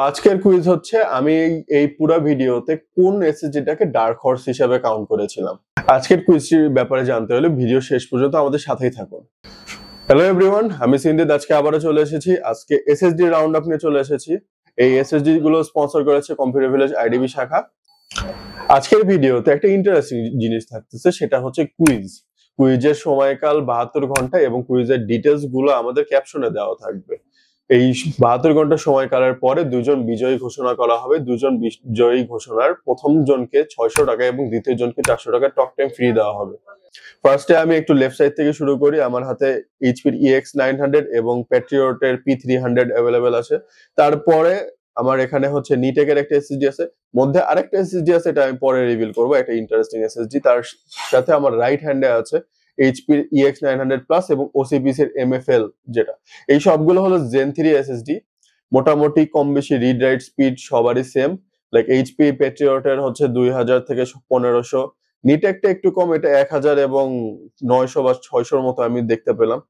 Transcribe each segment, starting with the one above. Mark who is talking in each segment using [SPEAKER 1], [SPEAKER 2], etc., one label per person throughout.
[SPEAKER 1] আজকের কুইজ হচ্ছে আমি এই পুরো ভিডিওতে কোন এসএসজিটাকে ডার্ক হর্স হিসেবে কাউন্ট করেছিলাম। আজকের কুইজটির ব্যাপারে জানতে হলে ভিডিও শেষ পর্যন্ত আমাদের সাথেই থাকুন। হ্যালো এভরিওয়ান, আমি সিন্দিদ আজকে আবারও চলে এসেছি। আজকে এসএসডি রাউন্ড আপ নিয়ে চলে এসেছি। এই এসএসডি গুলো স্পন্সর করেছে কম্পিউটার ভিলেজ আইডিবি শাখা। আজকের ভিডিওতে একটা ইন্টারেস্টিং জিনিস থাকতেছে, সেটা হচ্ছে কুইজ। কুইজের সময়কাল 72 ঘন্টা এবং কুইজের ডিটেলস গুলো আমাদের ক্যাপশনে দেওয়া থাকবে। এই 72 ঘন্টা সময়কালের পরে দুজন বিজয়ী ঘোষণা করা হবে। দুজন বিজয়ী ঘোষণার প্রথম জনকে 600 টাকা এবং দ্বিতীয় জনকে 400 টাকা টক টাইম ফ্রি দেওয়া হবে। ফার্স্টে আমি একটু লেফট সাইড থেকে শুরু করি। আমার হাতে এইচপির EX900 এবং প্যাট্রিয়টের P300 অ্যাভেলেবেল আছে। তারপরে আমার এখানে হচ্ছে নিটেকের একটা এসএসডি আছে, মধ্যে আরেকটা এসএসডি আছে, এটা আমি পরে রিভিল করবো, একটা ইন্টারেস্টিং এসএসডি। তার সাথে আমার রাইট হ্যান্ডে আছে এইচপির EX900 প্লাস এবং OCPC এর MFL, যেটা এই সবগুলো হলো Zen 3 এসএসডি। মোটামুটি কম বেশি রিড রাইট স্পিড সবারই সেম। লাইক এইচপি প্যাট্রিয়টের হচ্ছে 2000 থেকে 1500, নিটেকটা একটু কম, এটা 1000 এবং 900 বা 600 মতো আমি দেখতে পেলাম।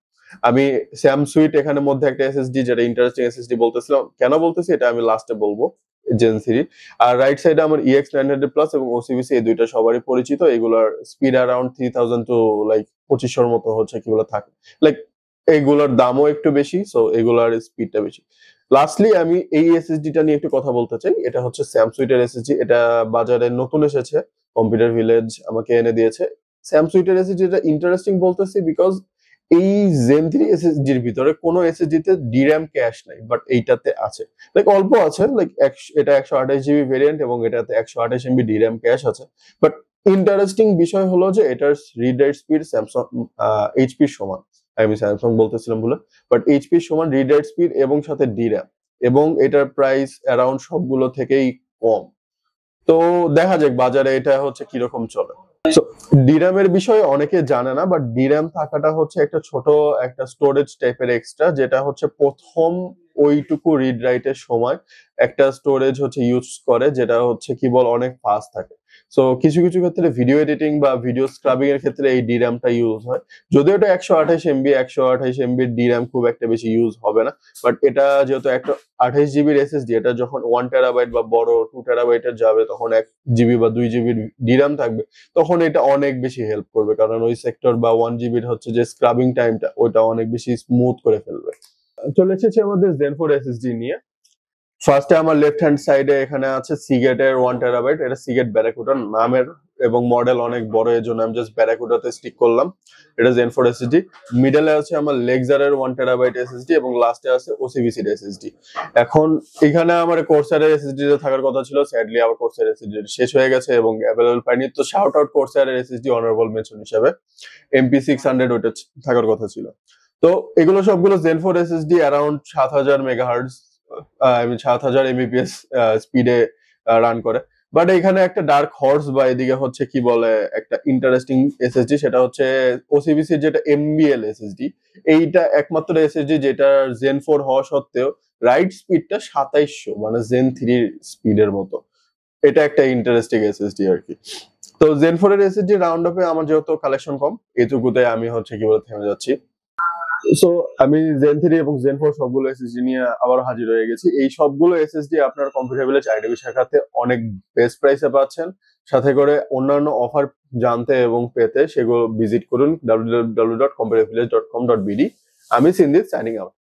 [SPEAKER 1] আমি স্যাম সুইট এখানে মধ্যে একটা এসএসডি, যেটা ইন্টারেস্টিং এসএসডি বলতেছিলাম, কেন বলতেছি এটা আমি লাস্টে বলবো, Zen 3। আর রাইট সাইডে আমার EX900 প্লাস এবং OCPC, এই দুইটা সবারই পরিচিত। এগুলার স্পিড অ্যারাউন্ড 3000 টু লাইক 2500 মতো হচ্ছে কিগুলো থাকে। লাইক এইগুলোর দামও একটু বেশি, সো এগুলার স্পিডটা বেশি। লাস্টলি আমি এই এসএসডিটা নিয়ে একটু কথা বলতে চাই। এটা হচ্ছে স্যাম সুইটের এসএসডি, এটা বাজারে নতুন এসেছে, কম্পিউটার ভিলেজ আমাকে এনে দিয়েছে। স্যাম সুইটের এসএসডি এটা ইন্টারেস্টিং বলতেছি বিকজ এই Zen 3 এসএসডির ভিতরে কোনো এসএসডিতে DRAM ক্যাশ নাই, বাট এইটাতে আছে। লাইক অল্প আছে, লাইক এটা 128 জিবি ভেরিয়েন্ট এবং এটাতে 128 MB DRAM ক্যাশ আছে। বাট ইন্টারেস্টিং বিষয় হলো যে এটার রিড রাইট স্পিড স্যামসাং এইচপির সমান। আমি স্যামসাং বলতেছিলাম ভুলে, বাট এইচপির সমান রিড রাইট স্পিড এবং সাথে DRAM, এবং এটার প্রাইস অ্যারাউন্ড সবগুলো থেকেই কম। তো দেখা যাক বাজারে এটা হচ্ছে কিরকম চলে। ডিরাম এর বিষয়ে অনেকে জানে না, বাট ডিরাম থাকাটা হচ্ছে একটা ছোট একটা স্টোরেজ টাইপের এক্সট্রা, যেটা হচ্ছে প্রথম ওইটুকু রিড রাইটের সময় একটা স্টোরেজ হচ্ছে ইউজ করে, যেটা হচ্ছে কি বল অনেক ফাস্ট থাকে। সো কিছু কিছু ক্ষেত্রে ভিডিও এডিটিং বা ভিডিও স্ক্রাবিং এর ক্ষেত্রে এই ডিরামটা ইউজ হয়। যদিও এটা 128 MB ডিরাম খুব একটা বেশি ইউজ হবে না, বাট এটা যেহেতু একটা 28 জিবির এসএসডি, এটা যখন 1 টেরাবাইট বা বড় 2 টেরাবাইটের যাবে, তখন 1 জিবি বা 2 জিবির ডিরাম থাকবে, তখন এটা অনেক বেশি হেল্প করবে, কারণ ওই সেক্টর বা 1 জিবির হচ্ছে যে স্ক্রাবিং টাইমটা, ওটা অনেক বেশি স্মুথ করে ফেলবে। চলে এসেছে আমাদের Zen 4 এসএসডি নিয়ে। ফার্স্টে আমার লেফট হ্যান্ড সাইডে এখানে আছে সিগেটের 1 টেরাবাইট, এটা সিগেট ব্যারাকুডার নামের এবং মডেল অনেক বড়, এর জন্য আমি জাস্ট ব্যারাকুডাতে স্টিক করলাম। এটা Zen 4 এসএসডি। মিডলে আছে আমার লেক্সারের 1 টেরাবাইট এসএসডি এবং লাস্টে আছে OCPC এর এসএসডি। এখন এখানে আমার কোর্সারের এসএসডি থাকার কথা ছিল, স্যাডলি আমার কোর্সারের এসএসডি শেষ হয়ে গেছে এবং অ্যাভেলেবল পাইনি। তো শাউট আউট কোর্সারের এসএসডি অনারেবল মেনশন হিসেবে MP600 ওটা থাকার কথা ছিল। তো এগুলো সবগুলো Zen 4 SSD around 7000 megahertz, 7000 MBPS স্পিডে রান করে। বাট এখানে একটা ডার্ক হর্স বা এদিকে হচ্ছে কি বলে একটা ইন্টারেস্টিং এসএসডি, সেটা হচ্ছে OCPC যেটা MBL এসএসডি। এইটা একমাত্র এসএসডি যেটা Zen 4 হওয়া সত্ত্বেও রাইট স্পিডটা 2700, মানে Zen 3 স্পিডের মতো। এটা একটা ইন্টারেস্টিং এসএসডি আর কি। তো Zen 4 এর এসএসডি রাউন্ড আপে আমার যেহেতু কালেকশন কম, এটুকুতে আমি হচ্ছে কি বলে থেমে যাচ্ছি। সো আমি Zen 3 এবং Zen 4 সবগুলো এসএসডি নিয়ে আবার হাজির হয়ে গেছি। এই সবগুলো এসএসডি আপনার কম্পিউটার ভিলেজ আইডিবি শাখাতে অনেক বেস্ট প্রাইসে পাচ্ছেন। সাথে করে অন্যান্য অফার জানতে এবং পেতে সেগুলো ভিজিট করুন www.computervillage.com.bd। আমি সিন্দিদ, সাইনিং আউট।